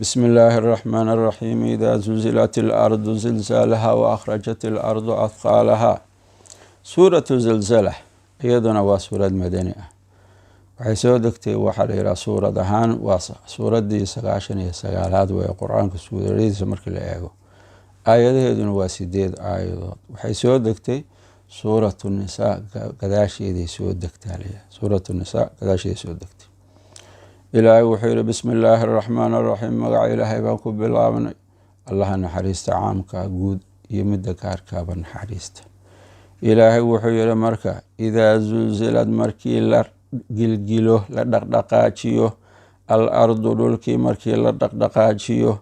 بسم الله الرحمن الرحيم إذا زلزلت الأرض زلزالها وأخرجت الأرض أثقالها سورة زلزلة iyaduna waa suurad madani ah waxay soo degtay waxaa la yidhaha suurad ahaan waa suuraddii 99aad weye qur-aanka suuradiisa markii la eego aayadaheeduna waa 8 aayadood waxay soo degtay suuratu nisaa gadaasheeday soo degtay suuratu nisaa gadaasheeday soo degtay ilaahay wuxuu yidhi bismi illaahi araxmaan araxiim magaca ilaahay baan ku bilaabnay allaha naxariista caamka guud iyo midda gaarkaaba naxariista ilaahay wuxuu yidhi marka idaa zulzilad markii la gilgilo la dhaqdhaqaajiyo al ardu dhulkii markii la dhaqdhaqaajiyo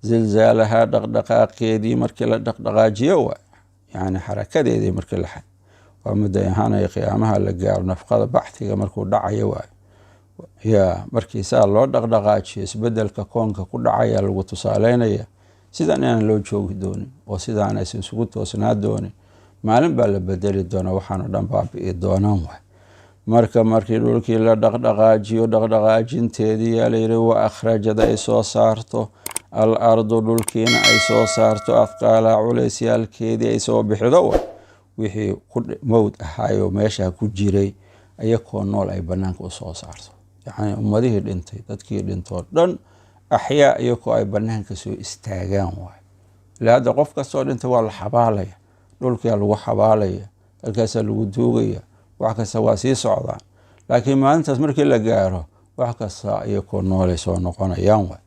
zilzaalahaa dhaqdhaqaaqeedii markii la dhaqdhaqaajiyo waa yani xarakadeedii markii la waa mudday ahaanaya qiyaamaha la gaaro nafqada baxtiga markuu dhacayo waa markii saa loo dhaqdhaqaajiyo isbedelka koonka ku dhacaya lagu tusaaleynaya sidan inaan loo joogi doonin oo sidaan aysan isugu toosnaa doonin maalin baa la bedeli doona waxaanu dhan baabi'i doonaan waay markii dhulkii la dhaqdhaqaajiyo dhaqdhaqaajinteedii yaa layidhi wa akhrajad ay soo saarto al ardu dhulkiina ay soo saarto afqaalaa culeysyaalkeedii ay soo bixido wa wixii mowd ahaayo meesha ku jiray ayakoo nool ay banaanka u soo saarto yacni ummadihii dhintay dadkii dhintoo dhan axyaa iyakoo ay banaanka soo istaagaan waay ilaa hadda qof kastoo dhintay waa la xabaalaya dhulkia lagu xabaalaya halkaasaa lagu duugaya wax kasta waa sii socdaan laakiin maalintaas markii la gaaro wax kasta iyakoo noolay soo noqonayaan waay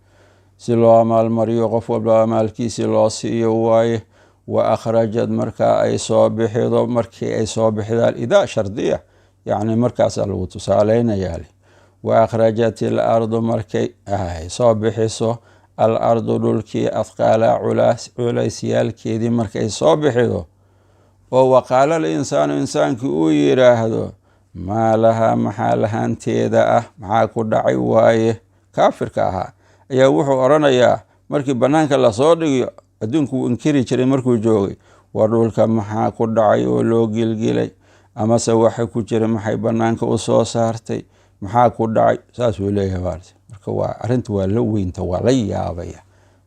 si loo amaalmariyo qof walba amaalkiisii loo siiyo waaye wa akhrajad markaa ay soo bixido markii ay soo bixidaan idaa shardiya yacni markaasaa lagu tusaaleynayaa wa akhrajat il ardu markay soo bixiso al ardu dhulkii afqaalaa culeysyaalkeedii markay soo bixido oo waqaala alinsaanu insaankii uu yidhaahdo maa lahaa maxaa lahaanteeda ah maxaa ku dhacay waaye kaafirka ahaa ayaa wuxuu odhanayaa markii banaanka lasoo dhigiyo adduunku uu inkiri jiray markuu joogay war dhulka maxaa ku dhacay oo loo gilgilay amase waxay ku jira maxay banaanka u soo saartay maxaa ku dhacay saasuu leeyahay marka waa arrinta waa la weynta waa la yaabaya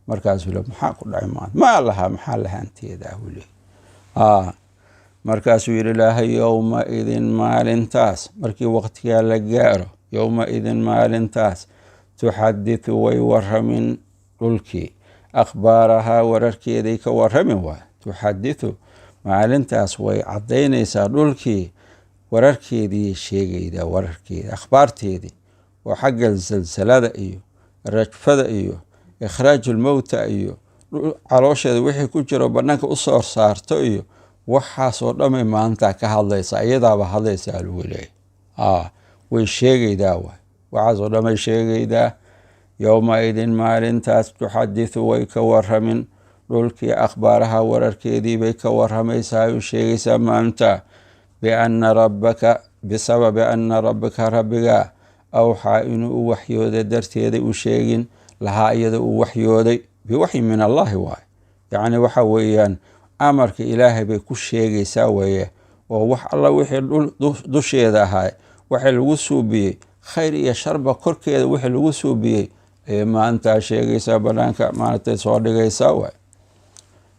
markaasuu le maxaa ku dhacay maanta maa lahaa maxaa lahaanteeda ah uu leeyahay markaasuu yidhi ilaahay yowma idin maalintaas markii waqtigaa la gaaro yowma idin maalintaas tuxaditu way waramin dhulkii akhbaarahaa wararkeeday ka waramin waay tuxaditu maalintaas way caddaynaysaa dhulkii wararkeedii sheegaydaa wararkeeda akhbaarteedii oo xagga salsalada iyo rajfada iyo ikhraajulmowta iyo caloosheeda wixii ku jiro banaanka u soo saarto iyo waxaasoo dhamay maalintaa ka hadlaysaa iyadaaba hadlaysaa lagu leeyahy way sheegaydaa waay waxaasoo dhamay sheegaydaa yowma idin maalintaas tuxaditu way ka waramin dhulkii akhbaaraha wararkeedii bay ka waramaysaa u sheegaysaa maalinta biana rabbaka bisababi ana rabbaka rabbigaa awxaa inuu u waxyooday darteeday u sheegin lahaa iyada uu waxyooday biwaxyi min allahi waay yacni waxa weeyaan amarka ilaahay bay ku sheegaysaa weeye oo wax alla wixii dusheeda ahaa waxay lagu suubiyey khayr iyo sharba korkeeda wixii lagu suubiyey ayay maalintaa sheegaysaa banaanka maalintaay soo dhigaysaa waay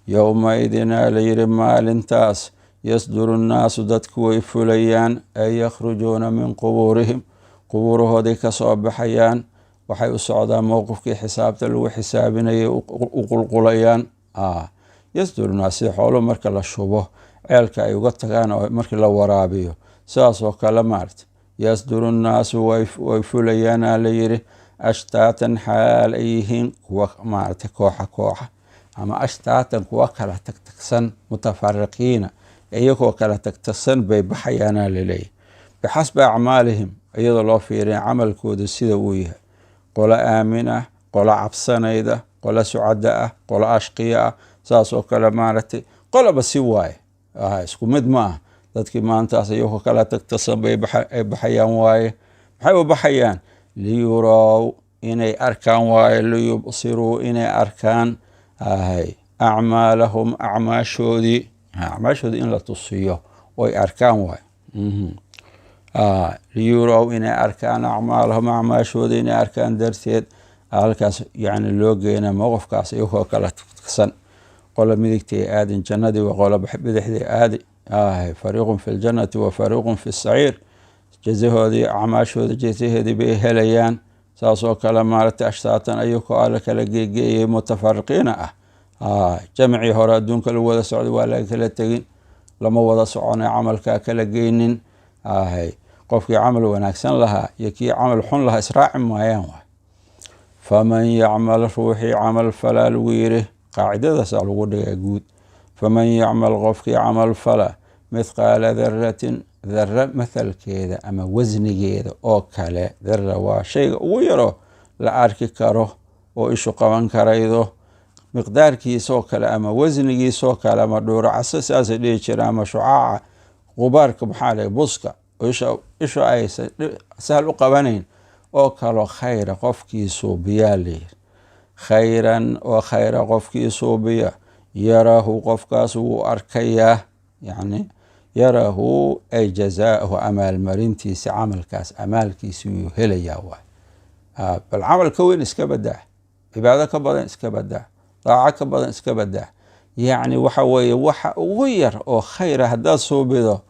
yowma idinaa layidhi maalintaas yasduru nnaasu dadku way fulayaan ay yakhrujuuna min qubuurihim qubuurahooday ka soo baxayaan waxay u socdaan mowqifkii xisaabta lagu xisaabinayay u qulqulayaan yasduru naas si xoolo marka la shubo ceelka ay uga tagaan oo markii la waraabiyo sidaasoo kale maarta yasduru nnaasu way fulayaana layidhi ashtaatan xaal ay yihiin kuwa maarata kooxa ama ashtaatan kuwa kala tagtagsan mutafariqiina iyagoo kala tagtagsan bay baxayaana laleeyahy bixasbi acmaalihim iyadoo loo fiiriya camalkooda sida uu yahay qolo aamin ah qolo cabsanayda qolo sucada ah qolo ashqiya ah saasoo kale maaragtay qoloba si waaye isku mid ma ah dadkii maantaas iyagoo kala tagtagsan bay baxayaan waaye maxay u baxayaan liyurow inay arkaan waaye liyubsiruu inay arkaan acmaalahum acmaashoodii in la tusiyo oy arkaan waaye liyurow inay arkaan acmaalahum acmaashoodii inay arkaan darteed halkaas yani loo geena mowqifkaas iyagoo kala tagsan qola midigtay aadin jannadii wa qola bidixdii aadi fariiqun fi ljannati wa fariiqun fi saciir jazahoodii acmaashooda jazaheedii bay helayaan saasoo kale maaragtay ashtaatan ayagoo alla kala geegeeyay mutafariqiina jamcii hore adduunka lagu wada socday waa laga kala tegin lama wada soconay camalkaa kala geynin qofkii camal wanaagsan lahaa iyo kii camal xun lahaa israaci maayaan waay faman yacmal ruuxii camal falaa lagu yiri qaacidadaasa lagu dhigaa guud faman yacmal qofkii camal fala mithqaala daratin dara mathalkeeda ama wasnigeeda oo kale dara waa shayga ugu yaro la arki karo oo ishu qaban karaydo miqdaarkiisoo kale ama wasnigiisoo kale ama dhuuracaso saasa dhihi jira ama shucaaca qubaarka maxaa lahay buska ishu ay sahal u qabanayn oo kaloo khayra qofkii suubiyaa layiri khayran oo khayra qofkii suubiya yarahu qofkaas wuu arkayaa yani yarahu ay jazaahu amaalmarintiisa camalkaas amaalkiisi wuu helayaa waay bal camal ka weyn iska badaa cibaado ka badan iska badaa daaco ka badan iska badaa yacni waxa weeye waxa ugu yar oo khayra haddaad suubido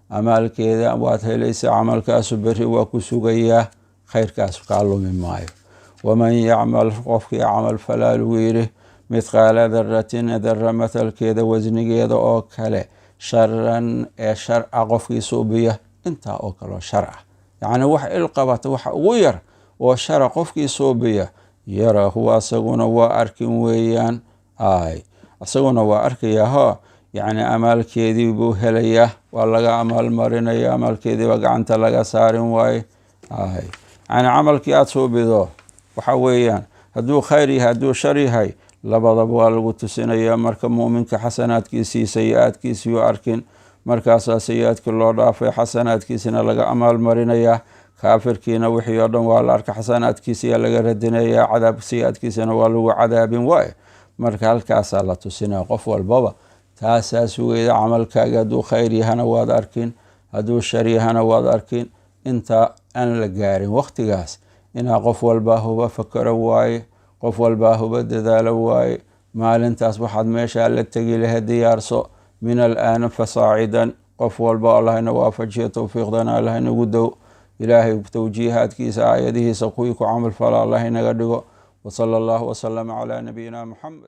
amaalkeeda waad helaysaa camalkaasu beri waa ku sugayaa khayrkaas kaa lumi maayo waman yacmal qofkii camal falaa lagu yiri mithqaala daratin dara mathalkeeda wasnigeeda oo kale sharan ee shar a qofkii suubiya intaa oo kaleo shar ah yacni wax ilqabata waxa ugu yar oo shara qofkii suubiya yarahu asaguna waa arkin weeyaan asaguna waa arkayaa yani amaalkeedii buu helayaa waa laga amaal marinaya amaalkeediiba gacanta laga saarin waaye yani camalkii aada suubido waxa weeyaan hadduu khayr yahay hadduu shar yahay labadaba waa lagu tusinaya marka mu'minka xasanaadkiisii sayi-aadkiisii arkin markaasaa sayi-aadkii loo dhaafay xasanaadkiisina laga amaal marinayaa kaafirkiina wixii oo dhan waa la arka xasanaadkiisiyaa laga radinayaa cadaab sayi-aadkiisina waa lagu cadaabin waaye marka halkaasaa la tusinaya qof walbaba taasaa sugayda camalkaaga hadduu khayr yahana waad arkin hadduu shar yahana waad arkin inta aan la gaarin waqtigaas inaa qof walbaa huba fakaro waaye qof walbaa huba dadaalo waaye maalintaas waxaad meeshaa la tegi lahayd diyaarso min alaana fasaacidan qof walba allahna waafajiyo towfiiqdana allah inagu dow ilaahay towjiihaadkiisa aayadihiisa kuwii ku camal fala allah inaga dhigo wasala allahu wasalama calaa nabiyina muxamed